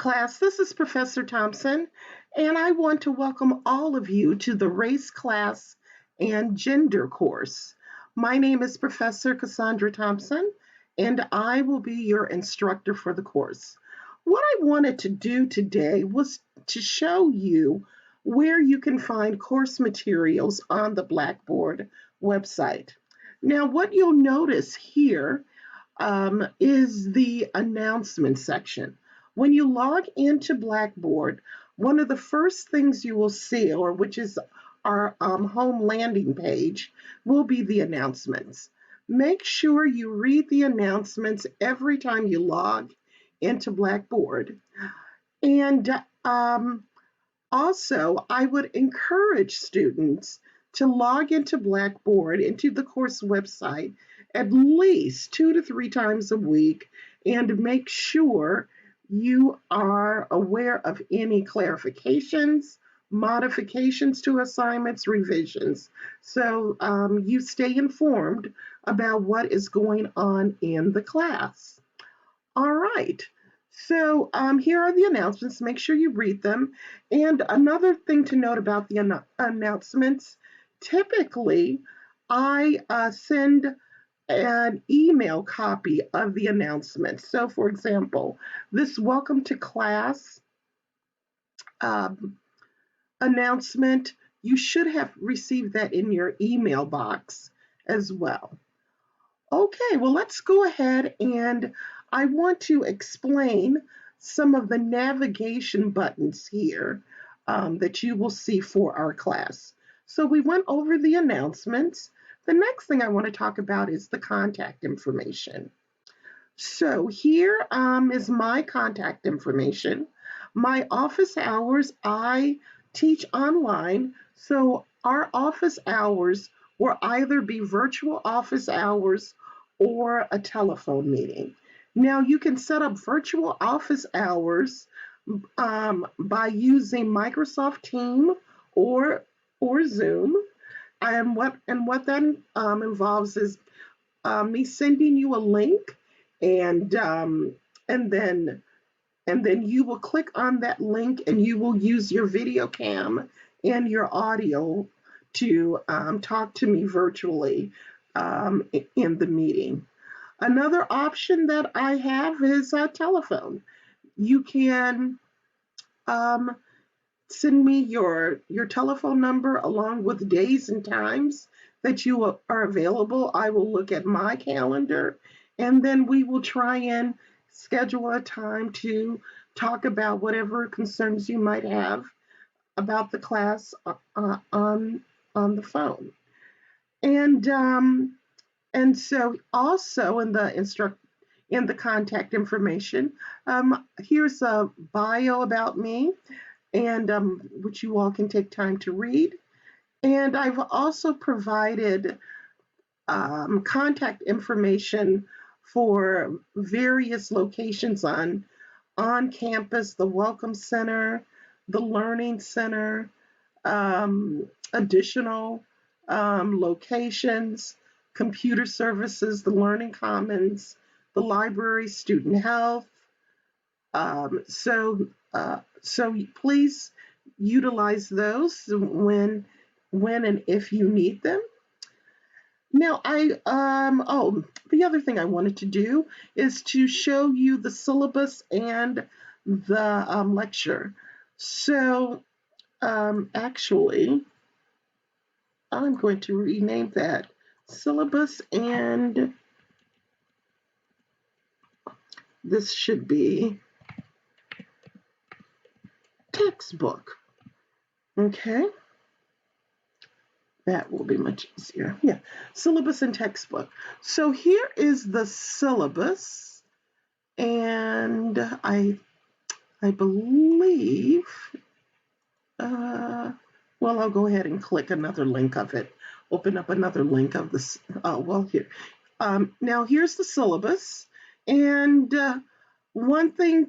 Class, this is Professor Thompson, and I want to welcome all of you to the Race, Class, and Gender course. My name is Professor Cassandra Thompson, and I will be your instructor for the course. What I wanted to do today was to show you where you can find course materials on the Blackboard website. Now, what you'll notice here is the announcement section. When you log into Blackboard, one of the first things you will see, or which is our home landing page, will be the announcements. Make sure you read the announcements every time you log into Blackboard. And also, I would encourage students to log into Blackboard, into the course website, at least 2 to 3 times a week, and make sure you are aware of any clarifications, modifications to assignments, revisions. So you stay informed about what is going on in the class. All right. So here are the announcements. Make sure you read them. And another thing to note about the announcements, typically I send an email copy of the announcement. So for example, this welcome to class announcement, you should have received that in your email box as well. Okay, well, let's go ahead, and I want to explain some of the navigation buttons here that you will see for our class. So we went over the announcements. The next thing I want to talk about is the contact information. So here is my contact information. My office hours, I teach online, so our office hours will either be virtual office hours or a telephone meeting. Now you can set up virtual office hours by using Microsoft Teams or Zoom. And what that involves is me sending you a link, and then you will click on that link, and you will use your video cam and your audio to talk to me virtually in the meeting. Another option that I have is a telephone. You can send me your telephone number along with days and times that you are available. I will look at my calendar, and then we will try and schedule a time to talk about whatever concerns you might have about the class on the phone. And so also in the contact information, here's a bio about me, and which you all can take time to read. And I've also provided contact information for various locations on campus, the Welcome Center, the Learning Center, additional locations, computer services, the Learning Commons, the library, student health. So please utilize those when and if you need them. Now, the other thing I wanted to do is to show you the syllabus and the lecture. So actually, I'm going to rename that syllabus, and this should be textbook. Okay. That will be much easier. Yeah, syllabus and textbook. So here is the syllabus, and I believe, well, I'll go ahead and click another link of it. Open up another link of this. Here. Now here's the syllabus, and one thing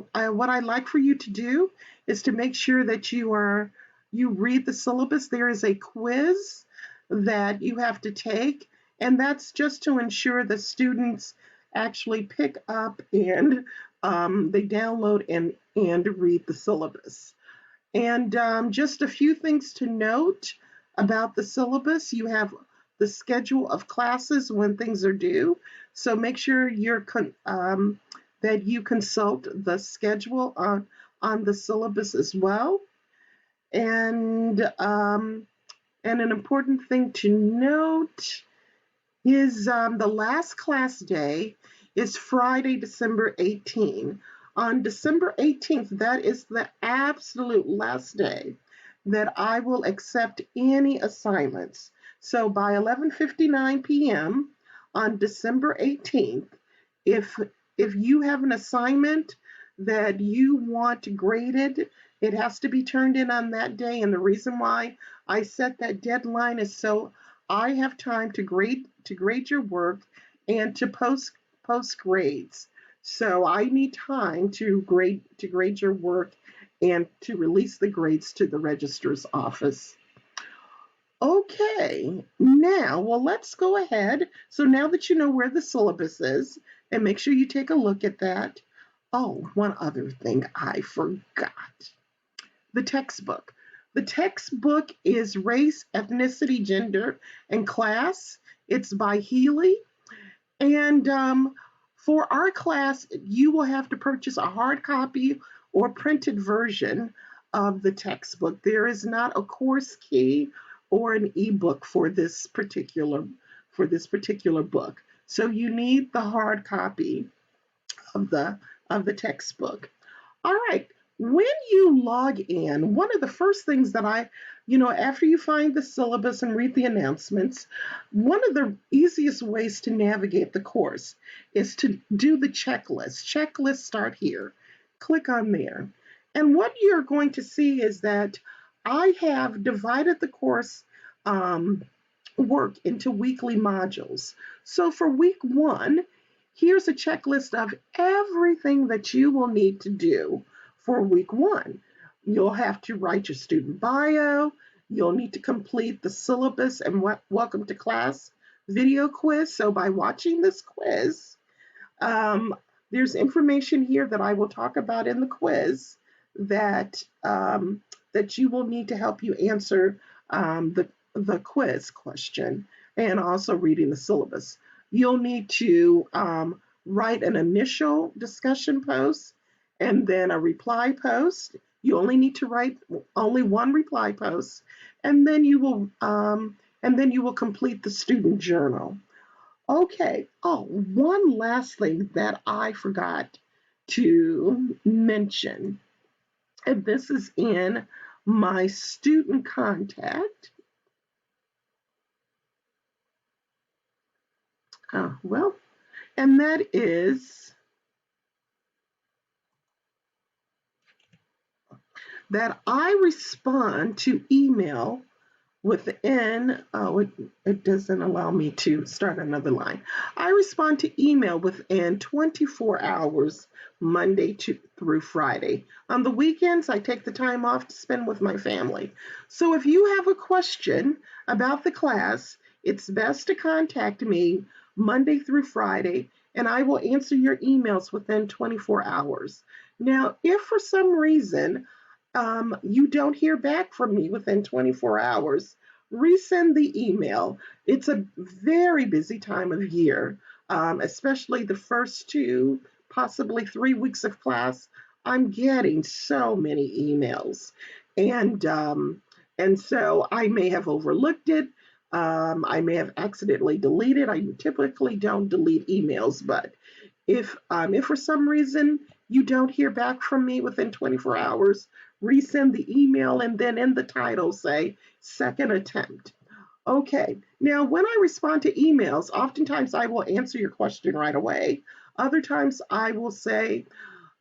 what I'd like for you to do is to make sure that you read the syllabus. There is a quiz that you have to take, and that's just to ensure that students actually pick up and they download and read the syllabus. And just a few things to note about the syllabus. You have the schedule of classes when things are due. So make sure that you consult the schedule on the syllabus as well. And and an important thing to note is the last class day is Friday, December 18th. On December 18th, that is the absolute last day that I will accept any assignments. So by 11:59 p.m. on December 18th, if if you have an assignment that you want graded, it has to be turned in on that day. And the reason why I set that deadline is so I have time to grade your work and to post grades. So I need time to grade your work and to release the grades to the registrar's office. Okay, now, well, let's go ahead. So now that you know where the syllabus is, and make sure you take a look at that. Oh, one other thing I forgot, the textbook. The textbook is Race, Ethnicity, Gender, and Class. It's by Healy. And for our class, you will have to purchase a hard copy or printed version of the textbook. There is not a course key or an ebook for this particular book. So you need the hard copy of the textbook. All right. When you log in, one of the first things that after you find the syllabus and read the announcements, one of the easiest ways to navigate the course is to do the checklist. Checklists start here. Click on there. And what you're going to see is that I have divided the course work into weekly modules. So for week 1, here's a checklist of everything that you will need to do for week 1. You'll have to write your student bio. You'll need to complete the syllabus and welcome to class video quiz. So by watching this quiz, there's information here that I will talk about in the quiz that you will need to help you answer the quiz question and also reading the syllabus. You'll need to write an initial discussion post and then a reply post. You only need to write only one reply post, and then you will complete the student journal. Okay. Oh, one last thing that I forgot to mention, and this is in my student contact. And that is that I respond to email within, it doesn't allow me to start another line. I respond to email within 24 hours, Monday through Friday. On the weekends, I take the time off to spend with my family. So if you have a question about the class, it's best to contact me Monday through Friday, and I will answer your emails within 24 hours. Now, if for some reason you don't hear back from me within 24 hours, resend the email. It's a very busy time of year, especially the first 2, possibly 3 weeks of class. I'm getting so many emails, and so I may have overlooked it. I may have accidentally deleted. I typically don't delete emails, but if for some reason you don't hear back from me within 24 hours, resend the email and then in the title say second attempt. Okay, now when I respond to emails, oftentimes I will answer your question right away. Other times I will say,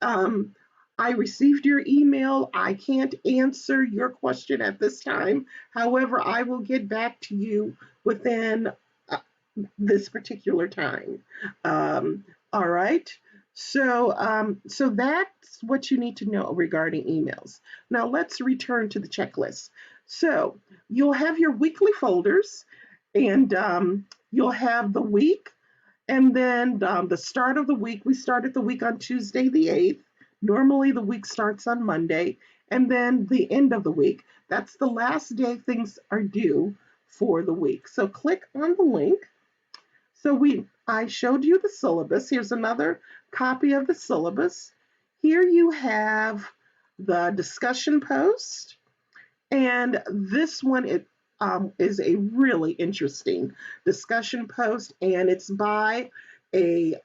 I received your email. I can't answer your question at this time. However, I will get back to you within this particular time. All right. So that's what you need to know regarding emails. Now let's return to the checklist. So you'll have your weekly folders, and you'll have the week, And then the start of the week, we started the week on Tuesday the 8th. Normally the week starts on Monday. And then the end of the week, that's the last day things are due for the week. So click on the link. I showed you the syllabus. Here's another copy of the syllabus. Here you have the discussion post. And this one is a really interesting discussion post, and it's by a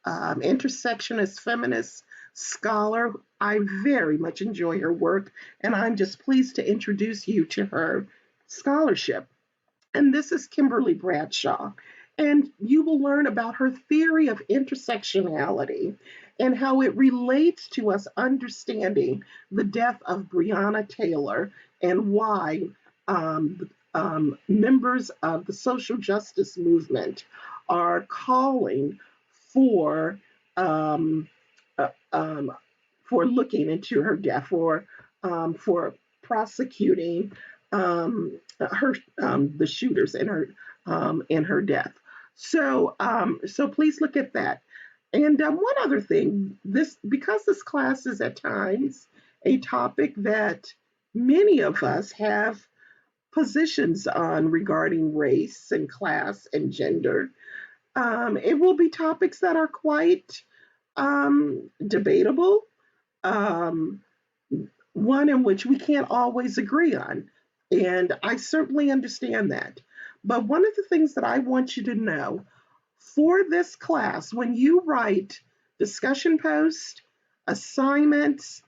intersectionist feminist scholar. I very much enjoy her work, and I'm just pleased to introduce you to her scholarship. And this is Kimberly Bradshaw. And you will learn about her theory of intersectionality and how it relates to us understanding the death of Breonna Taylor and why members of the social justice movement are calling for um, uh, um, for looking into her death, for prosecuting her the shooters in her death. So please look at that. And one other thing, this because this class is at times a topic that many of us have positions on regarding race and class and gender. It will be topics that are quite debatable, um, one in which we can't always agree on. And I certainly understand that. But one of the things that I want you to know for this class, when you write discussion posts, assignments,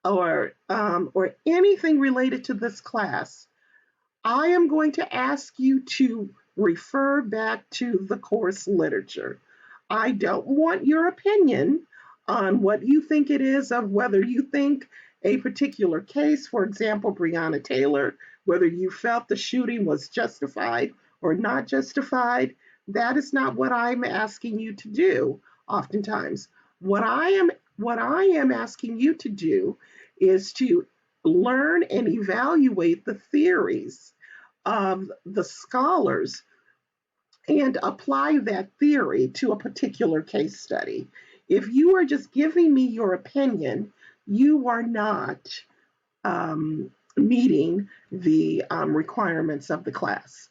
or anything related to this class, I am going to ask you to refer back to the course literature. I don't want your opinion on what you think it is, of whether you think a particular case, for example, Breonna Taylor, whether you felt the shooting was justified or not justified. That is not what I'm asking you to do oftentimes. What I am asking you to do is to learn and evaluate the theories of the scholars and apply that theory to a particular case study. If you are just giving me your opinion, you are not meeting the requirements of the class.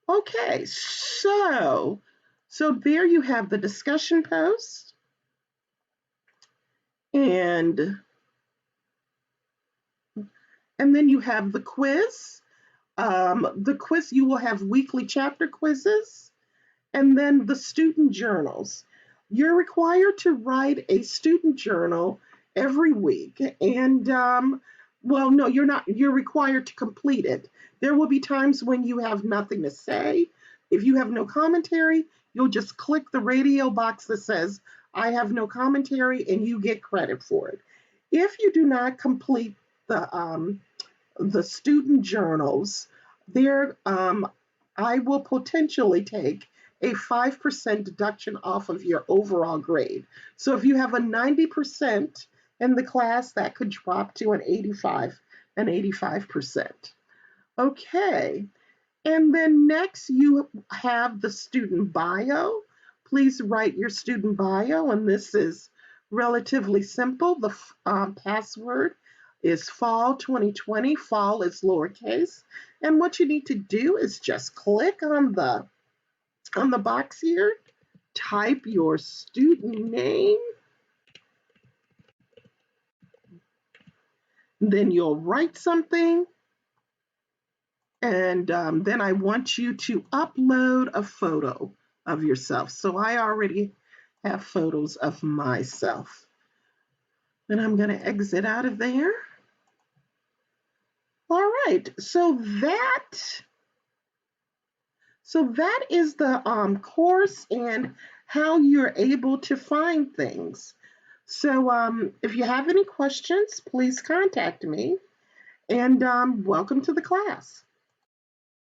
Okay, so there you have the discussion post, and then you have the quiz. The quiz, you will have weekly chapter quizzes, and then the student journals. You're required to write a student journal every week. And, well, no, you're not. You're required to complete it. There will be times when you have nothing to say. If you have no commentary, you'll just click the radio box that says, I have no commentary, and you get credit for it. If you do not complete the student journals, there I will potentially take a 5% deduction off of your overall grade. So if you have a 90% in the class, that could drop to an 85%. Okay. And then next you have the student bio. Please write your student bio, and this is relatively simple. The password is fall 2020. Fall is lowercase. And what you need to do is just click on the box here, type your student name, then you'll write something, and then I want you to upload a photo of yourself. So I already have photos of myself. And I'm going to exit out of there. All right, so that is the course and how you're able to find things. So if you have any questions, please contact me, and welcome to the class.